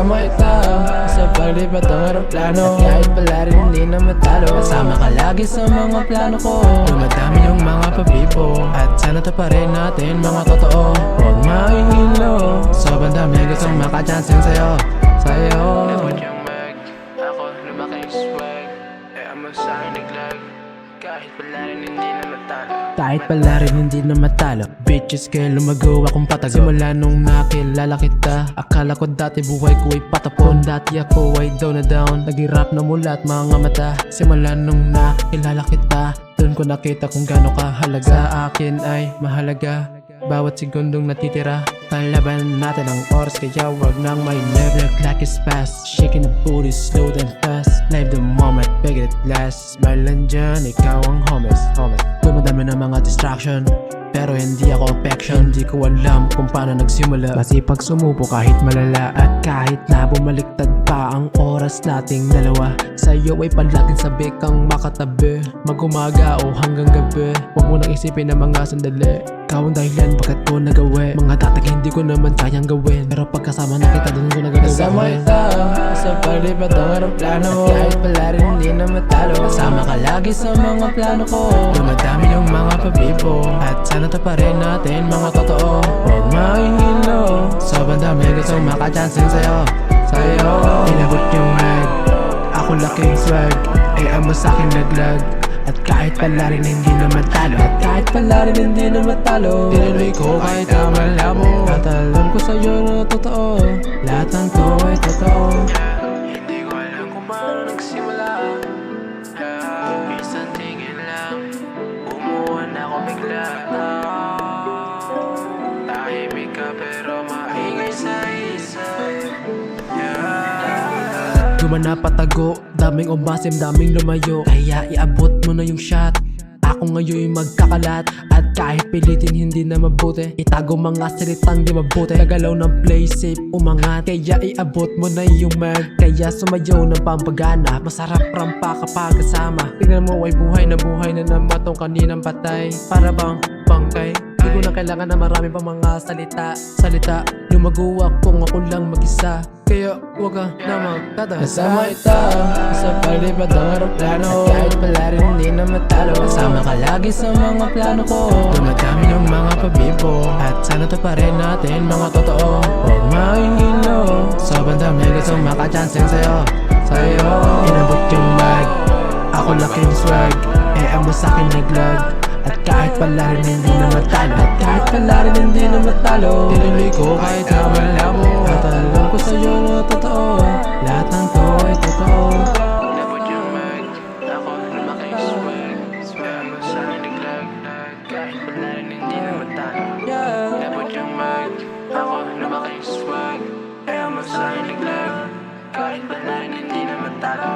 Kasama ito sa paglipat ng aeroplano, at kahit pala rin hindi na matalo, kasama ka lagi sa mga plano ko. Dumadami yung mga pabibo, at sana to pa rin natin mga totoo. Huwag mahihilo, sobrang dami gustong makachancing sa'yo. Labot yung mag, ako lumaking swag, amo sa'kin naglag, kahit pala rin hindi na matalo. Kahit pala rin hindi na matalo, bitches kaya lumago akong patago. Simula nung nakilala kita, akala ko dati buhay ko ay patapon. Dati ako ay down na down, naghirap na mula at mga mata. Simula nung nakilala kita, doon ko nakita kung gaano kahalaga. Sa akin ay mahalaga bawat segundong natitira. Palaban natin ang oras, kaya wag nang may never. Clock is fast, shaking the booty slow and fast. Live the moment, beg it last. Smile lang dyan, ikaw ang homies. Dumadami na mga distraction, pero hindi ako affection. Hindi ko alam kung paano nagsimula, masipag sumupo kahit malala. At kahit na bumaliktad pa ang oras nating dalawa, sa'yo ay palaging sabi kang makatabi, mag-umaga o hanggang gabi. Huwag mo nang isipin ang mga sandali, ikaw ang dahilan bakit ko nagawi. Mga tatag hindi ko naman kayang gawin, pero pagkasama na kita doon ko nagagawin. Kasama ito sa paglipat ng aeroplano, at kahit pala rin hindi na matalo, kasama ka lagi sa mga plano ko. Dumadami yung mga pabibo, at sana to pa rin natin mga totoo. Huwag mahihilo, sobrang dami gustong makachancing sa'yo. Inabot yung mag, ako laking swag, ay amo sa'kin naglag, at kahit pala rin hindi na matalo, tinuloy ko kahit na malabo. At alam ko sa'yo na totoo, lahat ng to ay totoo. Hindi ko alam kung paano nagsimula, isang tingin lang, bumuha na ako bigla. Tahimik ka pero maingay sa isip. Duman na patago, daming umasim, daming lumayo, kaya iabot mo na yung shot. Ako ngayon magkakalat, at kahit pilitin hindi na mabuti, itago mga salitang di mabuti. Nagalaw ng play safe, umangat, kaya iabot mo na yung mag. Kaya sumayaw ng pampagana, masarap rampa kapag kasama. Tingnan mo ay buhay na naman tong kaninang patay, para bang bangkay. Di ko na kailangan na marami pang mga salita, lumago akong ako lang mag-isa, kaya huwag ka na magtata. Kasama ito sa paglipat ng aeroplano, at kahit pala rin hindi na matalo, kasama ka lagi sa mga plano ko. Dumadami yung mga pabibo, at sana to pa rin natin mga totoo. Huwag mahihilo, sobrang dami gustong makachancing sa'yo. Inabot yung mag, ako laking swag, eh amo sa'kin naglag, at kahit pala rin hindi na matalo, tinuloy ko kahit na malabo. At alam ko sa'yo na totoo, lahat ng to ay totoo. Labot yung mag, ako lumaking swag, amo sa'kin naglag, kahit pala rin hindi na matalo. Labot yung mag, ako lumaking swag, amo sa'kin naglag, kahit pala rin hindi na matalo.